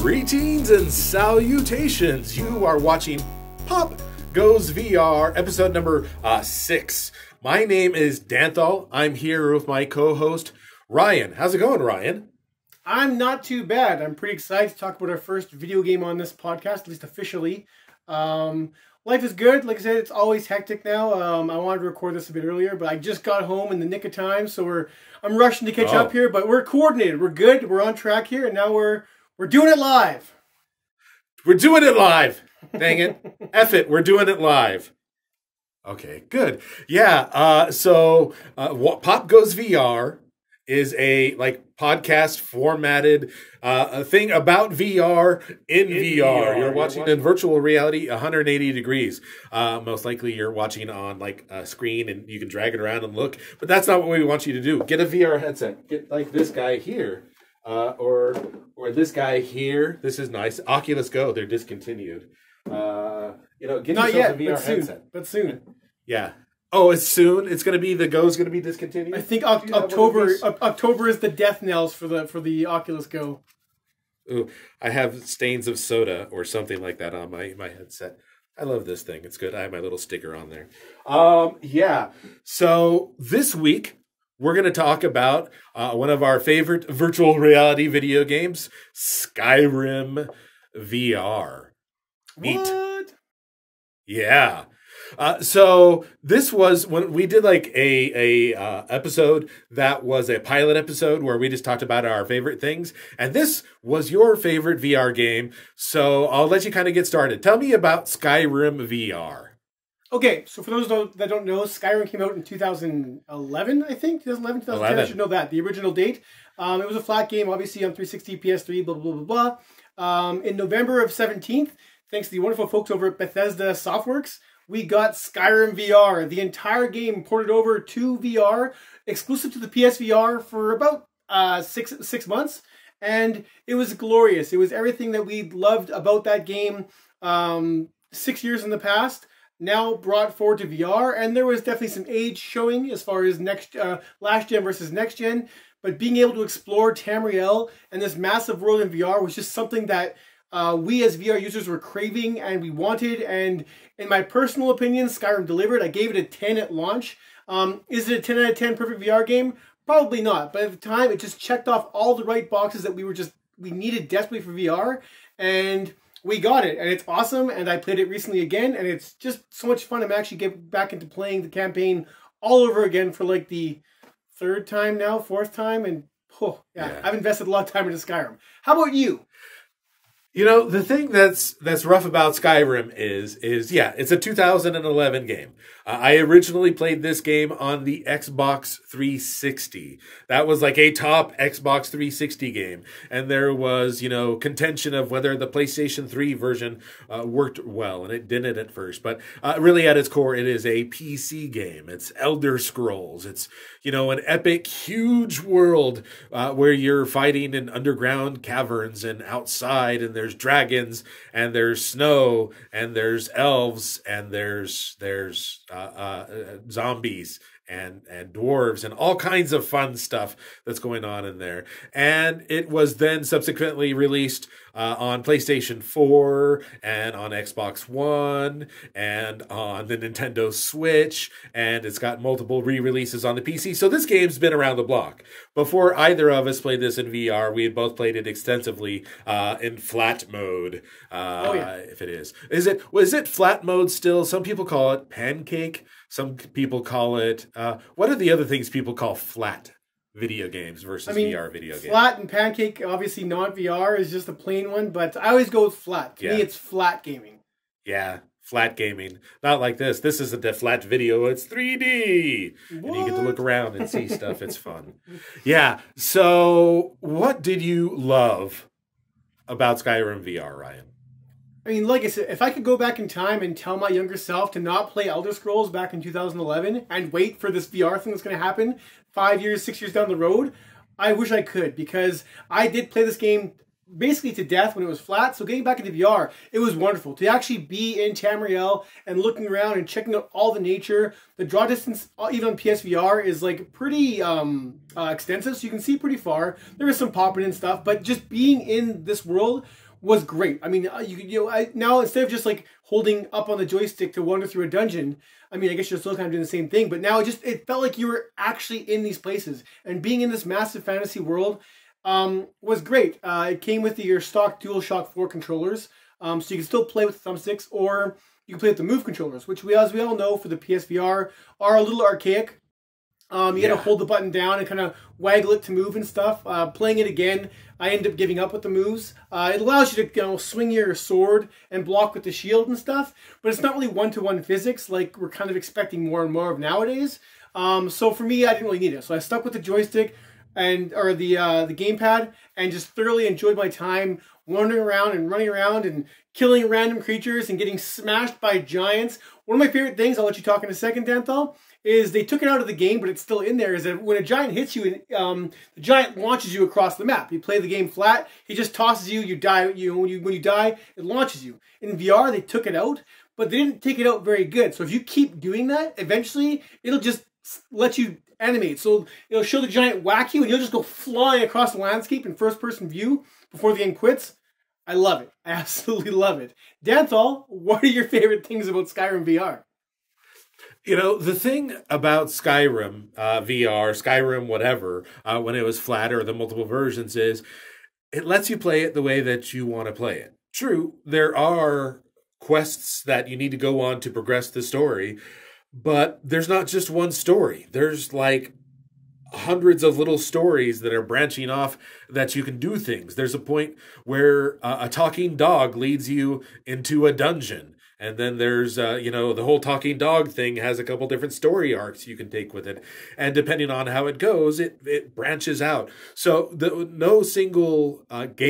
Greetings and salutations. You are watching Pop Goes VR, episode number 6. My name is Danthol. I'm here with my co-host, Ryan. How's it going, Ryan? I'm not too bad. I'm pretty excited to talk about our first video game on this podcast, at least officially. Life is good. Like I said, it's always hectic now. I wanted to record this a bit earlier, but I just got home in the nick of time, so I'm rushing to catch up here, but we're coordinated. We're good. We're on track here, and now we're doing it live. We're doing it live. Dang it. F it. We're doing it live. Okay, good. Yeah, so Pop Goes VR is a podcast formatted thing about VR in VR. You're watching in virtual reality 180 degrees. Most likely you're watching on a screen and you can drag it around and look, but that's not what we want you to do. Get a VR headset. Get like this guy here. Or this guy here. This is nice. Oculus Go, they're discontinued. Get Not yourself yet, a VR headset. But soon. Yeah. Oh, it's soon. It's going to be, the Go's going to be discontinued. I think October is the death knells for the Oculus Go. Ooh, I have stains of soda or something like that on my headset. I love this thing. It's good. I have my little sticker on there. Yeah. So this week we're going to talk about one of our favorite virtual reality video games, Skyrim VR. Neat. What? Yeah. So this was when we did a episode that was a pilot episode where we just talked about our favorite things. And this was your favorite VR game. So I'll let you kind of get started. Tell me about Skyrim VR. Okay, so for those that don't know, Skyrim came out in 2011, I think. 2011, 2010, I should know that. The original date. It was a flat game, obviously, on 360, PS3, blah, blah, blah, blah. In November of 17th, thanks to the wonderful folks over at Bethesda Softworks, we got Skyrim VR. The entire game ported over to VR, exclusive to the PSVR for about six months. And it was glorious. It was everything that we loved about that game 6 years in the past, now brought forward to VR, and there was definitely some age showing as far as last gen versus next gen, but being able to explore Tamriel and this massive world in VR was just something that we as VR users were craving and we wanted, and in my personal opinion, Skyrim delivered. I gave it a 10 at launch. Is it a 10 out of 10 perfect VR game? Probably not, but at the time it just checked off all the right boxes that we needed desperately for VR, and we got it, and it's awesome, and I played it recently again, and it's just so much fun. I'm actually getting back into playing the campaign all over again for the fourth time, and yeah, I've invested a lot of time into Skyrim. How about you? You know, the thing that's rough about Skyrim is yeah, it's a 2011 game. I originally played this game on the Xbox 360. That was a top Xbox 360 game. And there was, contention of whether the PlayStation 3 version worked well. And it didn't at first. But really at its core, it is a PC game. It's Elder Scrolls. It's, an epic, huge world where you're fighting in underground caverns and outside, and there's dragons and there's snow and there's elves and there's zombies and dwarves and all kinds of fun stuff that's going on in there. And it was then subsequently released on PlayStation 4 and on Xbox One and on the Nintendo Switch, and it's got multiple re-releases on the PC. So this game's been around the block. Before either of us played this in VR, we had both played it extensively in flat mode. If it is. Is it flat mode still? Some people call it pancake. Some people call it, what are the other things people call flat video games versus VR video games? Flat and pancake, obviously not VR, is just a plain one, but I always go with flat. To me, it's flat gaming. Yeah, flat gaming. Not like this. This isn't a flat video, it's 3D. What? And you get to look around and see stuff. It's fun. Yeah, so what did you love about Skyrim VR, Ryan? I mean, like I said, if I could go back in time and tell my younger self to not play Elder Scrolls back in 2011 and wait for this VR thing that's going to happen 5 years, 6 years down the road, I wish I could, because I did play this game basically to death when it was flat. So getting back into VR, it was wonderful to actually be in Tamriel and looking around and checking out all the nature. The draw distance, even on PSVR, is pretty extensive, so you can see pretty far. There is some popping and stuff, but just being in this world was great. I mean, now instead of just like holding up on the joystick to wander through a dungeon, I mean, I guess you're still kind of doing the same thing, but now it felt like you were actually in these places, and being in this massive fantasy world was great. It came with your stock DualShock 4 controllers, so you can still play with thumbsticks, or you can play with the Move controllers, which as we all know for the PSVR are a little archaic. You got to hold the button down and kind of waggle it to move and stuff. Playing it again, I ended up giving up with the moves. It allows you to swing your sword and block with the shield and stuff, but it's not really one-to-one physics like we're kind of expecting more and more of nowadays. So for me, I didn't really need it. So I stuck with the joystick or the gamepad and just thoroughly enjoyed my time wandering around and running around and killing random creatures and getting smashed by giants. One of my favorite things, I'll let you talk in a second, Danthol, is they took it out of the game, but it's still in there, is that when a giant hits you, the giant launches you across the map. You play the game flat, he just tosses you, you die. When you die, it launches you. In VR, they took it out, but they didn't take it out very good. So if you keep doing that, eventually, it'll just let you animate. So it'll show the giant whack you, and you'll just go flying across the landscape in first-person view before the game quits. I love it. I absolutely love it. Danthol, what are your favorite things about Skyrim VR? You know, the thing about Skyrim VR, Skyrim whatever, when it was flat or the multiple versions is it lets you play it the way that you want to play it. True, there are quests that you need to go on to progress the story, but there's not just one story. There's like hundreds of little stories that are branching off that you can do things. There's a point where a talking dog leads you into a dungeon. And then there's, the whole talking dog thing has a couple different story arcs you can take with it. And depending on how it goes, it branches out. So no single if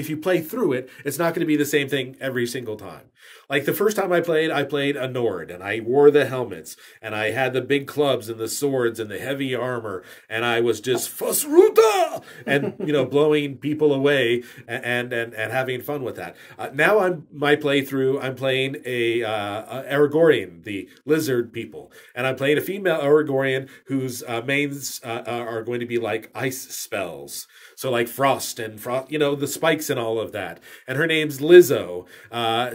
you play through it, it's not going to be the same thing every single time. Like the first time I played a Nord, and I wore the helmets, and I had the big clubs and the swords and the heavy armor, and I was just Fasruta! And, blowing people away and having fun with that. Now my playthrough, I'm playing a Aragorn, the lizard people, and I'm playing a female Aragorn whose mains are going to be like ice spells. So like frost, the spikes and all of that. And her name's Lizzo.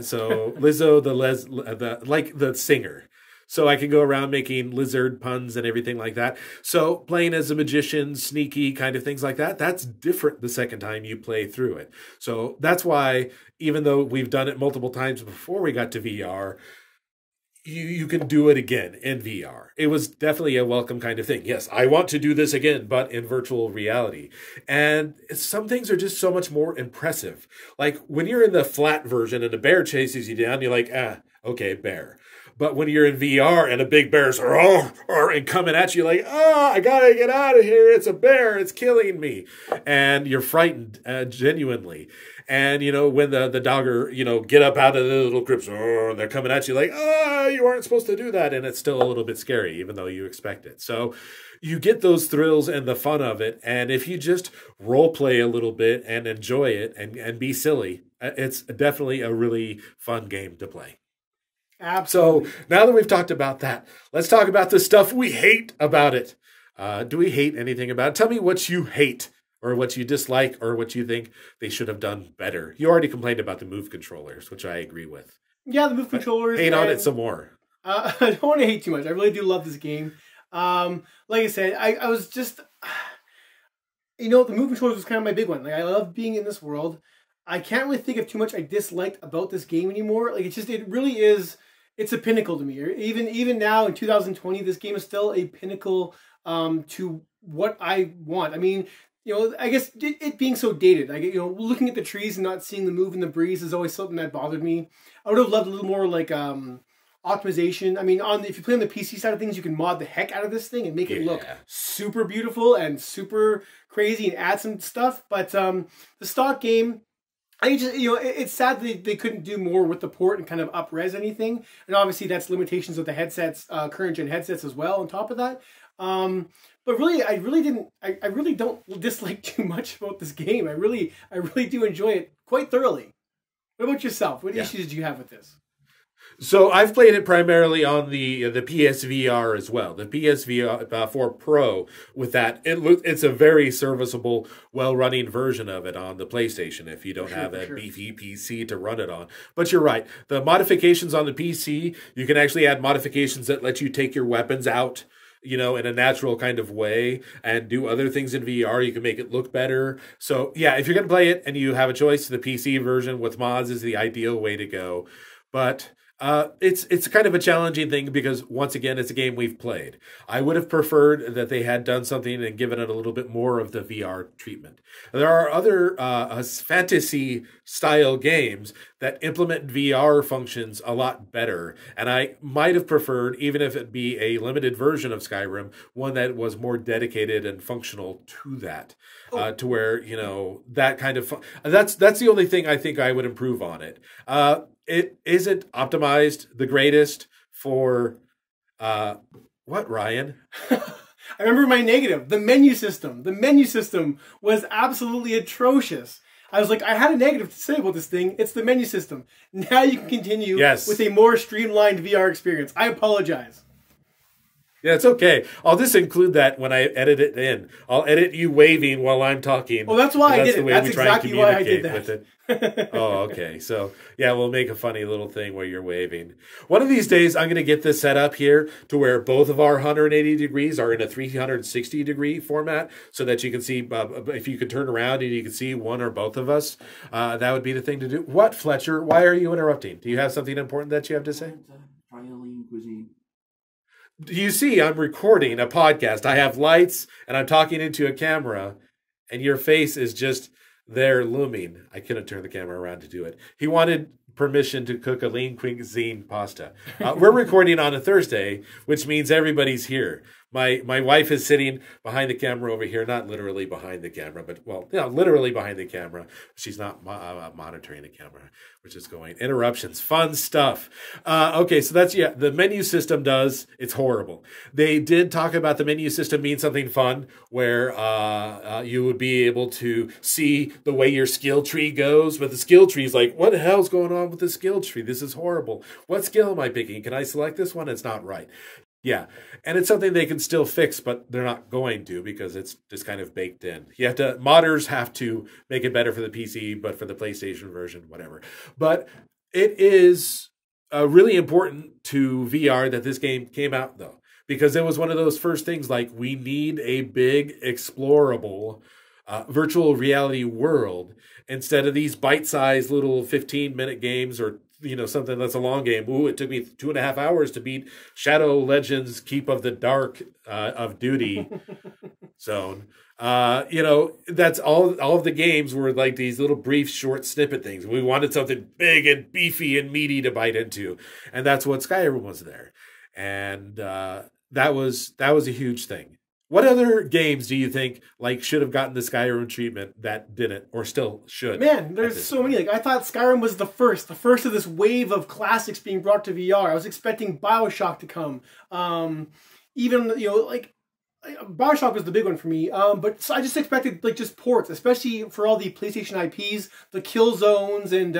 So Lizzo, the singer. So I can go around making lizard puns and everything like that. So playing as a magician, sneaky kind of things like that, that's different the second time you play through it. So that's why, even though we've done it multiple times before we got to VR, you can do it again in VR. It was definitely a welcome kind of thing. Yes, I want to do this again, but in virtual reality. And some things are just so much more impressive. Like when you're in the flat version and a bear chases you down, you're like, okay, bear. But when you're in VR and a big bear's and coming at you like, I gotta get out of here. It's a bear. It's killing me. And you're frightened genuinely. And, when the dogger, get up out of the little grips, they're coming at you like, you aren't supposed to do that. And it's still a little bit scary, even though you expect it. So you get those thrills and the fun of it. And if you just role play a little bit and enjoy it and be silly, it's definitely a really fun game to play. Absolutely. So now that we've talked about that, let's talk about the stuff we hate about it. Do we hate anything about it? Tell me what you hate or what you dislike or what you think they should have done better. You already complained about the Move controllers, which I agree with. Yeah, the Move controllers. Hate on it some more. I don't want to hate too much. I really do love this game. Like I said, I was just, the Move controllers was kind of my big one. Like, I love being in this world. I can't really think of too much I disliked about this game anymore. Like, it really is. It's a pinnacle to me. Even now in 2020, this game is still a pinnacle to what I want. I mean, I guess it being so dated. Looking at the trees and not seeing the move in the breeze is always something that bothered me. I would have loved a little more like optimization. I mean, if you play on the PC side of things, you can mod the heck out of this thing and make it look super beautiful and super crazy and add some stuff. But the stock game, it's sad that they couldn't do more with the port and kind of up-res anything. And obviously that's limitations with the headsets, current-gen headsets as well on top of that. But really, I really don't dislike too much about this game. I really do enjoy it quite thoroughly. What about yourself? What issues did you have with this? So I've played it primarily on the PSVR as well, the PSVR 4 Pro. With that, it's a very serviceable, well-running version of it on the PlayStation if you don't have a beefy PC to run it on. But you're right, the modifications on the PC, you can actually add modifications that let you take your weapons out, in a natural kind of way and do other things in VR. You can make it look better. So yeah, if you're going to play it and you have a choice, the PC version with mods is the ideal way to go. But it's kind of a challenging thing because, once again, it's a game we've played. I would have preferred that they had done something and given it a little bit more of the VR treatment. There are other fantasy-style games that implement VR functions a lot better, and I might have preferred, even if it be a limited version of Skyrim, one that was more dedicated and functional to that. To where, that kind of... That's the only thing I think I would improve on it. It isn't optimized the greatest for what, Ryan? I remember my negative, the menu system. The menu system was absolutely atrocious. I was like, I had a negative to say about this thing. It's the menu system. Now you can continue with a more streamlined VR experience. I apologize. Yeah, it's okay. I'll just include that when I edit it in. I'll edit you waving while I'm talking. Well, that's why I did it. That's exactly why I did that. Oh, okay. So, yeah, we'll make a funny little thing where you're waving. One of these days, I'm going to get this set up here to where both of our 180 degrees are in a 360 degree format so that you can see, if you could turn around and you can see one or both of us, that would be the thing to do. What, Fletcher? Why are you interrupting? Do you have something important that you have to say? Trialing cuisine. You see, I'm recording a podcast. I have lights, and I'm talking into a camera, and your face is just there looming. I couldn't turn the camera around to do it. He wanted permission to cook a lean cuisine pasta. We're recording on a Thursday, which means everybody's here. My wife is sitting behind the camera over here, not literally behind the camera, but, literally behind the camera. She's not monitoring the camera, which is going. Interruptions, fun stuff. Okay, so that's, the menu system it's horrible. They did talk about the menu system being something fun, where you would be able to see the way your skill tree goes, but the skill tree is like, what the hell's going on with the skill tree? This is horrible. What skill am I picking? Can I select this one? It's not right. Yeah, and it's something they can still fix, but they're not going to because it's just kind of baked in. Modders have to make it better for the PC, but for the PlayStation version, whatever. But it is really important to VR that this game came out, though, because it was one of those first things like, we need a big, explorable virtual reality world instead of these bite-sized little 15-minute games or something that's a long game. Ooh, it took me 2.5 hours to beat Shadow Legends Keep of the Dark of Duty Zone. That's all of the games were like these little brief short snippet things. We wanted something big and beefy and meaty to bite into. And that's what Skyrim was there. And that was a huge thing. What other games do you think should have gotten the Skyrim treatment that didn't, or still should? Man, there's so many. I thought Skyrim was the first of this wave of classics being brought to VR. I was expecting BioShock to come. BioShock was the big one for me. But so I just expected just ports, especially for all the PlayStation IPs, the kill zones and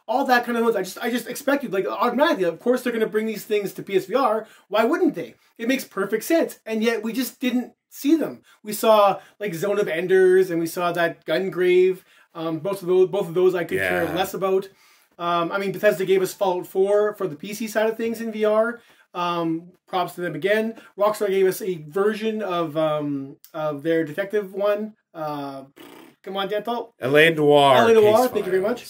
all that kind of ones. I just expected automatically. Of course, they're going to bring these things to PSVR. Why wouldn't they? It makes perfect sense, and yet we just didn't see them. We saw Zone of Enders, and we saw that Gungrave. Both of those I could care less about. Bethesda gave us Fallout 4 for the PC side of things in VR. Props to them again. Rockstar gave us a version of their detective one. Come on, Danthol. L.A. Noire. L.A. Noire. Thank you very much.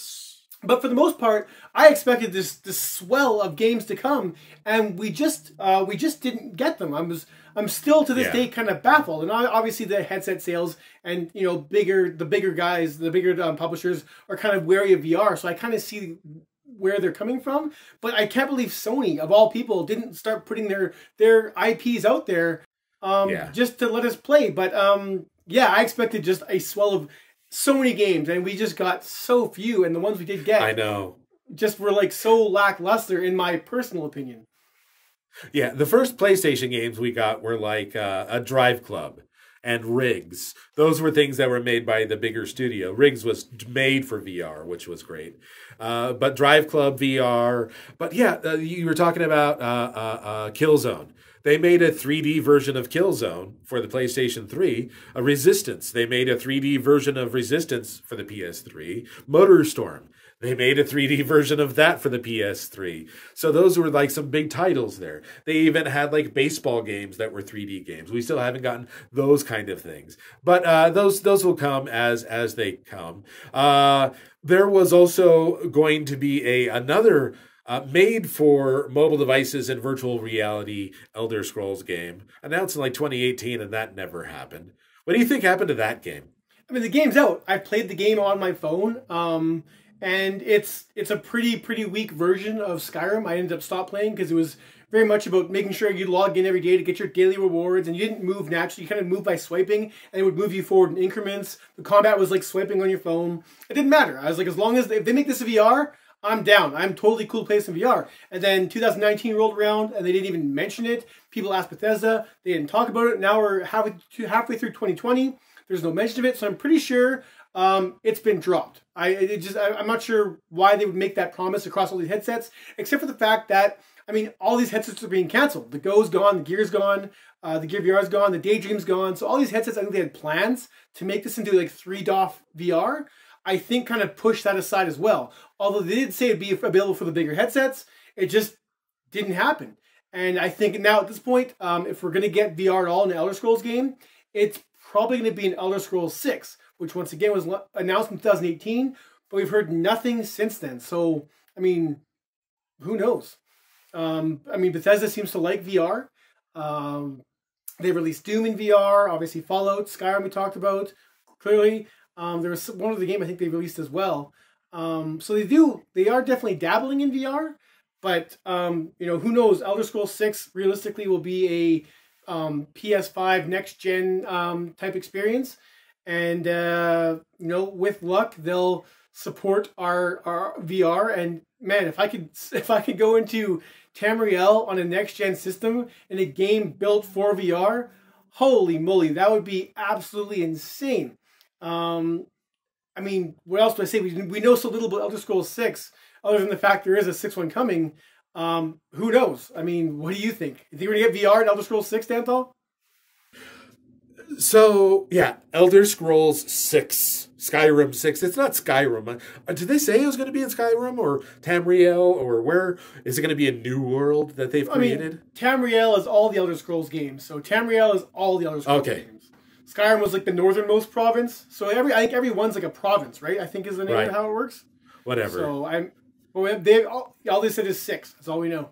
But for the most part, I expected this swell of games to come, and we just didn't get them. I'm still to this day kind of baffled. And obviously the headset sales and the bigger guys, the bigger publishers are kind of wary of VR. So I kind of see where they're coming from. But I can't believe Sony, of all people, didn't start putting their IPs out there just to let us play. But I expected just a swell of so many games, and we just got so few, and the ones we did get, I know, just were so lackluster in my personal opinion. Yeah, the first PlayStation games we got were like a Drive Club and Rigs. Those were things that were made by the bigger studio. Rigs was made for VR, which was great. But Drive Club VR. But yeah, you were talking about Killzone. They made a 3D version of Killzone for the PlayStation 3. Resistance. They made a 3D version of Resistance for the PS3. MotorStorm. They made a 3D version of that for the PS3. So those were like some big titles there. They even had like baseball games that were 3D games. We still haven't gotten those kind of things. But those will come as they come. There was also going to be another made for mobile devices and virtual reality Elder Scrolls game announced in like 2018, and that never happened. What do you think happened to that game? I mean, the game's out. I played the game on my phone, and it's a pretty weak version of Skyrim. I ended up stop playing because it was very much about making sure you log in every day to get your daily rewards, and you didn't move naturally. You kind of moved by swiping, and it would move you forward in increments. The combat was like swiping on your phone. It didn't matter. I was like, as long as if they make this a VR, I'm down. I'm totally cool to play some VR. And then 2019 rolled around, and they didn't even mention it. People asked Bethesda. They didn't talk about it. Now we're halfway through 2020. There's no mention of it, so I'm pretty sure it's been dropped. I'm not sure why they would make that promise across all these headsets, except for the fact that, I mean, all these headsets are being canceled. The Go's gone, the Gear's gone, the Gear VR's gone, the Daydream's gone. So all these headsets, I think they had plans to make this into like 3DOF VR. I think kind of pushed that aside as well. Although they did say it'd be available for the bigger headsets, it just didn't happen. And I think now at this point, if we're going to get VR at all in an Elder Scrolls game, it's probably going to be an Elder Scrolls 6, which once again was announced in 2018, but we've heard nothing since then. So, I mean, who knows? I mean, Bethesda seems to like VR. They released Doom in VR, obviously Fallout, Skyrim we talked about, clearly. There was one other game I think they released as well. So they are definitely dabbling in VR, but you know, who knows? Elder Scrolls 6 realistically will be a PS5 next gen type experience, and you know, with luck they'll support our VR. And man, if I could go into Tamriel on a next gen system in a game built for VR, holy moly, that would be absolutely insane. I mean, what else do I say? We know so little about Elder Scrolls 6, other than the fact there is a 6th one coming. Who knows? I mean, what do you think? You think we're going to get VR in Elder Scrolls 6, Danthol? So, yeah, Elder Scrolls 6, Skyrim 6. It's not Skyrim. Did they say it was going to be in Skyrim or Tamriel, or where? Is it going to be a new world that they've created? I mean, Tamriel is all the Elder Scrolls games. So Tamriel is all the Elder Scrolls games. Skyrim was like the northernmost province. So I think every one's like a province, right? I think is the name of how it works. Whatever. So all they said is 6. That's all we know.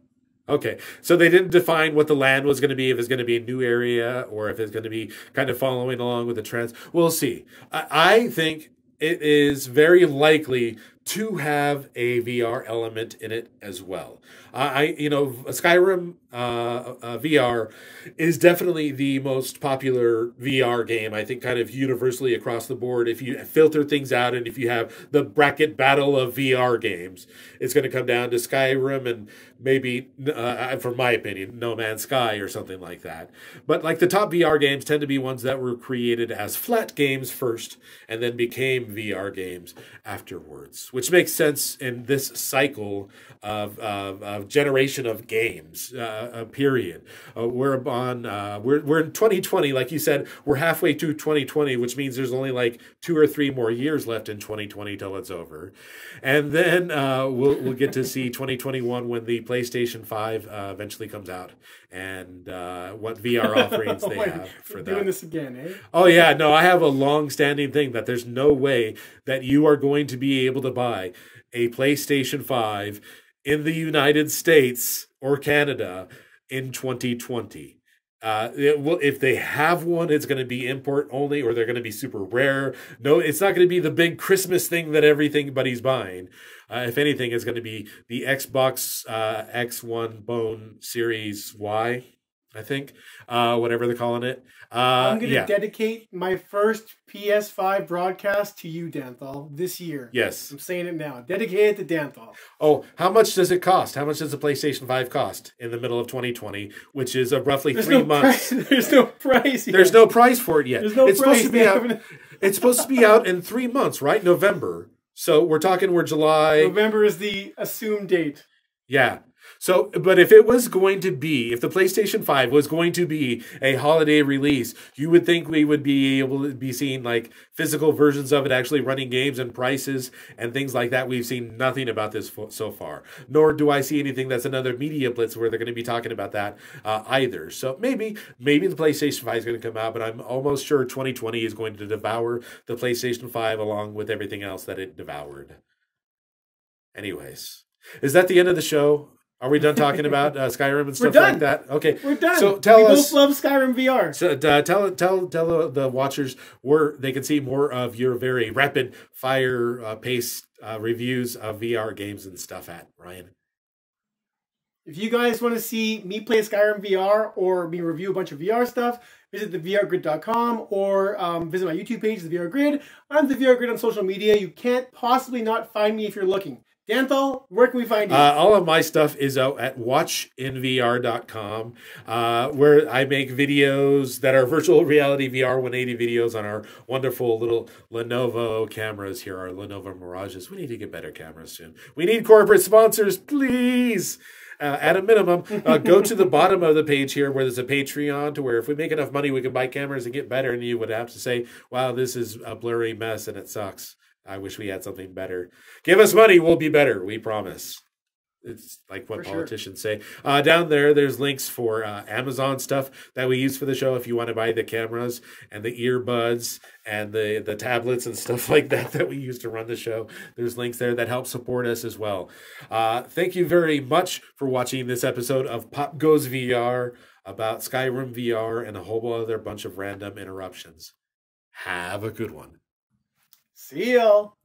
Okay, so they didn't define what the land was going to be, if it's going to be a new area or if it's going to be kind of following along with the trends. We'll see. I think it is very likely to have a VR element in it as well. Skyrim VR is definitely the most popular VR game, I think, kind of universally across the board. If you filter things out and if you have the bracket battle of VR games, it's going to come down to Skyrim and maybe, from my opinion, No Man's Sky or something like that. But like the top VR games tend to be ones that were created as flat games first and then became VR games afterwards, which makes sense in this cycle of generation of games, period. We're in 2020, like you said, we're halfway through 2020, which means there's only like 2 or 3 more years left in 2020 till it's over. And then we'll get to see 2021 when the PlayStation 5 eventually comes out, and what VR offerings they have for that. Doing this again, eh? Oh yeah, no, I have a long-standing thing that there's no way that you are going to be able to buy a PlayStation 5 in the United States or Canada in 2020. If they have one, it's going to be import only, or they're going to be super rare. No, it's not going to be the big Christmas thing that everybody's buying. If anything, it's going to be the Xbox X1 Bone Series Y. I think, whatever they're calling it. I'm going to dedicate my first PS5 broadcast to you, Danthol, this year. Yes. I'm saying it now. Dedicate it to Danthol. Oh, how much does it cost? How much does the PlayStation 5 cost in the middle of 2020, which is roughly 3 months? There's no price yet. There's no price for it yet. There's no it's price. Supposed to be out, it's supposed to be out in 3 months, right? November. So we're July. November is the assumed date. Yeah. So, but if it was going to be, if the PlayStation 5 was going to be a holiday release, you would think we would be able to be seeing like physical versions of it actually running games and prices and things like that. We've seen nothing about this so far, nor do I see anything that's another media blitz where they're going to be talking about that either. So maybe the PlayStation 5 is going to come out, but I'm almost sure 2020 is going to devour the PlayStation 5 along with everything else that it devoured. Anyways, is that the end of the show? Are we done talking about Skyrim and stuff like that? Okay, we're done. So tell us. We both love Skyrim VR. So tell the watchers where they can see more of your very rapid fire pace reviews of VR games and stuff at Ryan. If you guys want to see me play Skyrim VR or me review a bunch of VR stuff, visit thevrgrid.com or visit my YouTube page, The VR Grid. I'm The VR Grid on social media. You can't possibly not find me if you're looking. Danthol, where can we find you? All of my stuff is out at watchinvr.com, where I make videos that are virtual reality VR 180 videos on our wonderful little Lenovo cameras here, our Lenovo Mirages. We need to get better cameras soon. We need corporate sponsors, please. At a minimum, go to the bottom of the page here where there's a Patreon to where if we make enough money, we can buy cameras and get better. And you would have to say, wow, this is a blurry mess and it sucks. I wish we had something better. Give us money, we'll be better. We promise. It's like what politicians say. Down there's links for Amazon stuff that we use for the show if you want to buy the cameras and the earbuds and the tablets and stuff like that we use to run the show. There's links there that help support us as well. Thank you very much for watching this episode of PopGoesVR about Skyrim VR and a whole other bunch of random interruptions. Have a good one. See y'all.